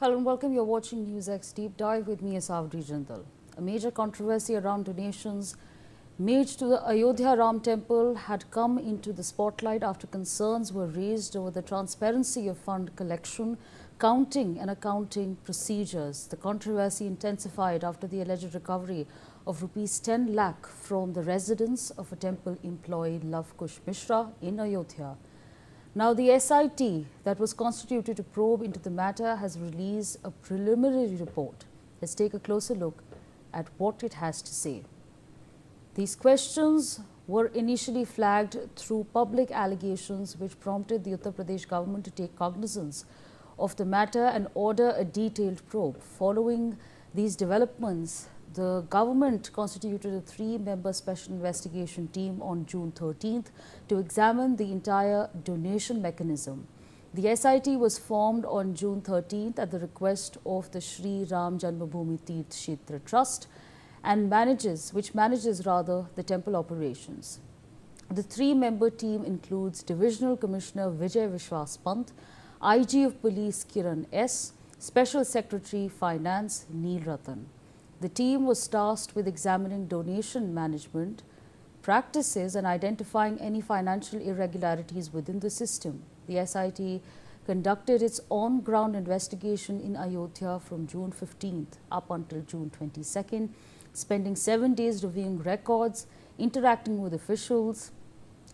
Hello and welcome. You're watching NewsX Deep Dive with me, Ayodhya Jindal. A major controversy around donations made to the Ayodhya Ram Temple had come into the spotlight after concerns were raised over the transparency of fund collection, counting and accounting procedures. The controversy intensified after the alleged recovery of rupees 10 lakh from the residence of a temple employee, Love Kush Mishra, in Ayodhya. Now, the SIT that was constituted to probe into the matter has released a preliminary report. Let's take a closer look at what it has to say. These questions were initially flagged through public allegations which prompted the Uttar Pradesh government to take cognizance of the matter and order a detailed probe. Following these developments, the government constituted a 3-member special investigation team on June 13th to examine the entire donation mechanism. The SIT was formed on June 13th at the request of the Shri Ram Janmabhoomi Tirth Kshetra Trust and manages the temple operations. The 3-member team includes Divisional Commissioner Vijay Vishwas Pant, IG of Police Kiran S, Special Secretary Finance Neel Ratan. The team was tasked with examining donation management practices and identifying any financial irregularities within the system. The SIT conducted its on-ground investigation in Ayodhya from June 15th up until June 22nd, spending 7 days reviewing records, interacting with officials,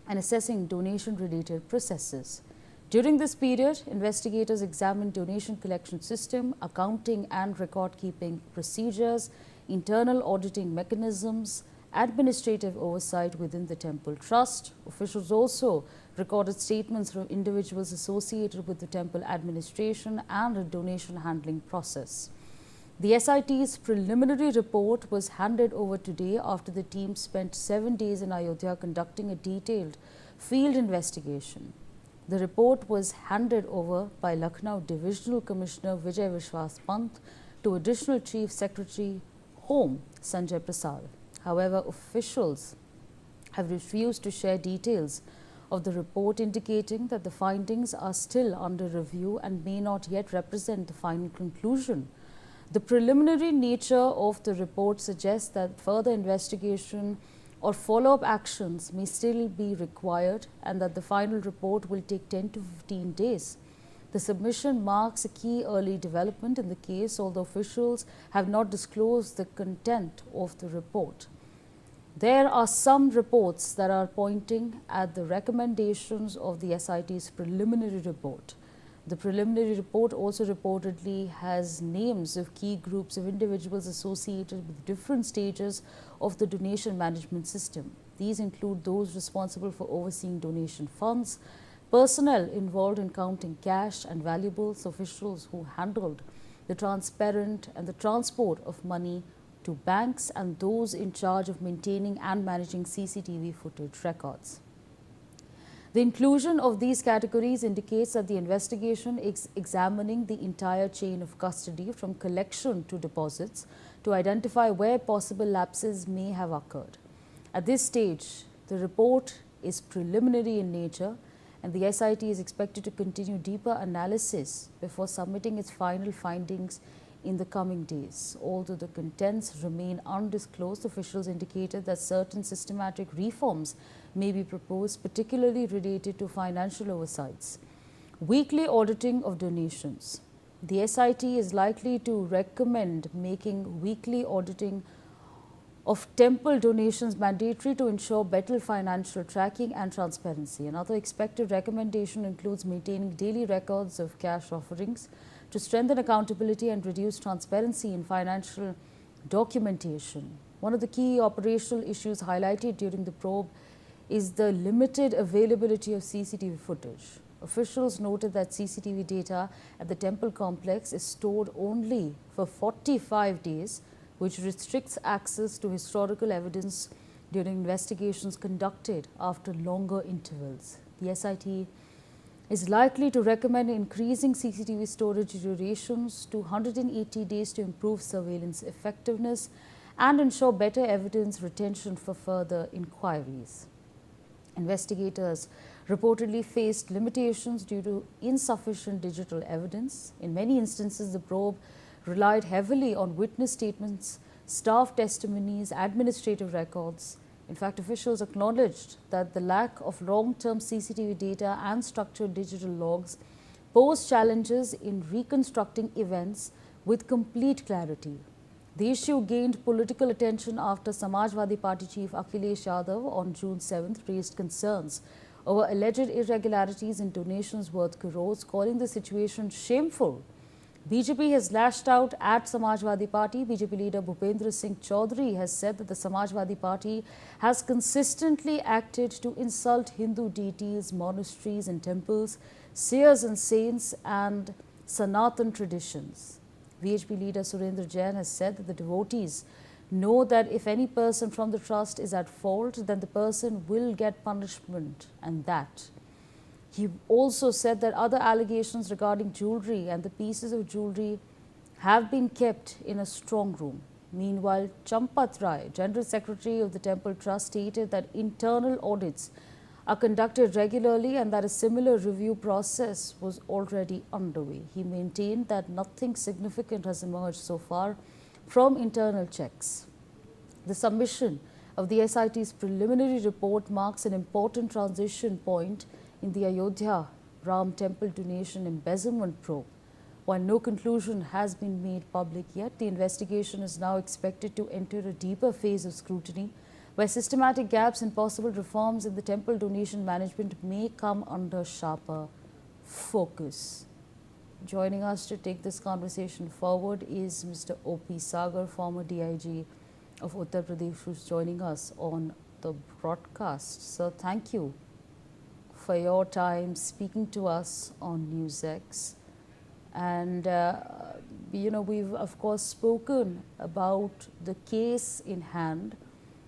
and assessing donation-related processes. During this period, investigators examined donation collection system, accounting and record-keeping procedures, internal auditing mechanisms, administrative oversight within the temple trust. Officials also recorded statements from individuals associated with the temple administration and a donation handling process. The SIT's preliminary report was handed over today after the team spent 7 days in Ayodhya conducting a detailed field investigation. The report was handed over by Lucknow Divisional Commissioner Vijay Vishwas Pant to Additional Chief Secretary Home Sanjay Prasad. However, officials have refused to share details of the report, indicating that the findings are still under review and may not yet represent the final conclusion. The preliminary nature of the report suggests that further investigation or follow-up actions may still be required and that the final report will take 10 to 15 days. The submission marks a key early development in the case, although officials have not disclosed the content of the report. There are some reports that are pointing at the recommendations of the SIT's preliminary report. The preliminary report also reportedly has names of key groups of individuals associated with different stages of the donation management system. These include those responsible for overseeing donation funds, personnel involved in counting cash and valuables, officials who handled the transparent and the transport of money to banks, and those in charge of maintaining and managing CCTV footage records. The inclusion of these categories indicates that the investigation is examining the entire chain of custody from collection to deposits to identify where possible lapses may have occurred. At this stage, the report is preliminary in nature and the SIT is expected to continue deeper analysis before submitting its final findings in the coming days. Although the contents remain undisclosed, officials indicated that certain systematic reforms may be proposed, particularly related to financial oversights. Weekly auditing of donations. The SIT is likely to recommend making weekly auditing of temple donations mandatory to ensure better financial tracking and transparency. Another expected recommendation includes maintaining daily records of cash offerings to strengthen accountability and reduce transparency in financial documentation. One of the key operational issues highlighted during the probe is the limited availability of CCTV footage. Officials noted that CCTV data at the temple complex is stored only for 45 days, which restricts access to historical evidence during investigations conducted after longer intervals. The SIT is likely to recommend increasing CCTV storage durations to 180 days to improve surveillance effectiveness and ensure better evidence retention for further inquiries. Investigators reportedly faced limitations due to insufficient digital evidence. In many instances, the probe relied heavily on witness statements, staff testimonies, administrative records. In fact, officials acknowledged that the lack of long-term CCTV data and structured digital logs pose challenges in reconstructing events with complete clarity. The issue gained political attention after Samajwadi Party chief Akhilesh Yadav on June 7th raised concerns over alleged irregularities in donations worth crores, calling the situation shameful. BJP has lashed out at Samajwadi Party. BJP leader Bhupendra Singh Chaudhary has said that the Samajwadi Party has consistently acted to insult Hindu deities, monasteries and temples, seers and saints and Sanatan traditions. VHP leader Surendra Jain has said that the devotees know that if any person from the trust is at fault, then the person will get punishment, and that. He also said that other allegations regarding jewellery and the pieces of jewellery have been kept in a strong room. Meanwhile, Champat Rai, General Secretary of the Temple Trust, stated that internal audits are conducted regularly and that a similar review process was already underway. He maintained that nothing significant has emerged so far from internal checks. The submission of the SIT's preliminary report marks an important transition point in the Ayodhya Ram Temple donation embezzlement probe. While no conclusion has been made public yet, the investigation is now expected to enter a deeper phase of scrutiny, where systematic gaps and possible reforms in the temple donation management may come under sharper focus. Joining us to take this conversation forward is Mr. O.P. Sagar, former DIG of Uttar Pradesh, who's joining us on the broadcast. So thank you for your time speaking to us on NewsX. And, we've of course spoken about the case in hand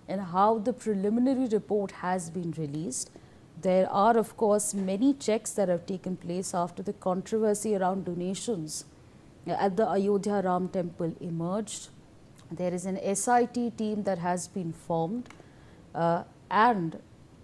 and how the preliminary report has been released. There are of course many checks that have taken place after the controversy around donations at the Ayodhya Ram Temple emerged. There is an SIT team that has been formed and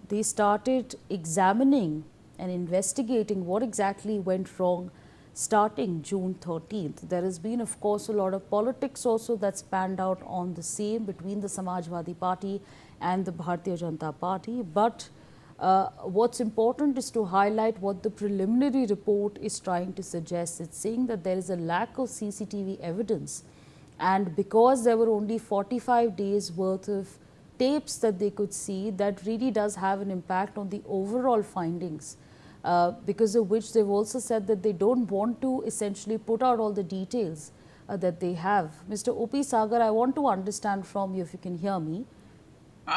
they started examining and investigating what exactly went wrong starting June 13th. There has been, of course, a lot of politics also that's panned out on the same between the Samajwadi Party and the Bharatiya Janata Party. But what's important is to highlight what the preliminary report is trying to suggest. It's saying that there is a lack of CCTV evidence, and because there were only 45 days worth of tapes that they could see, that really does have an impact on the overall findings. Because of which they've also said that they don't want to essentially put out all the details that they have. Mr. O.P. Sagar, I want to understand from you, if you can hear me,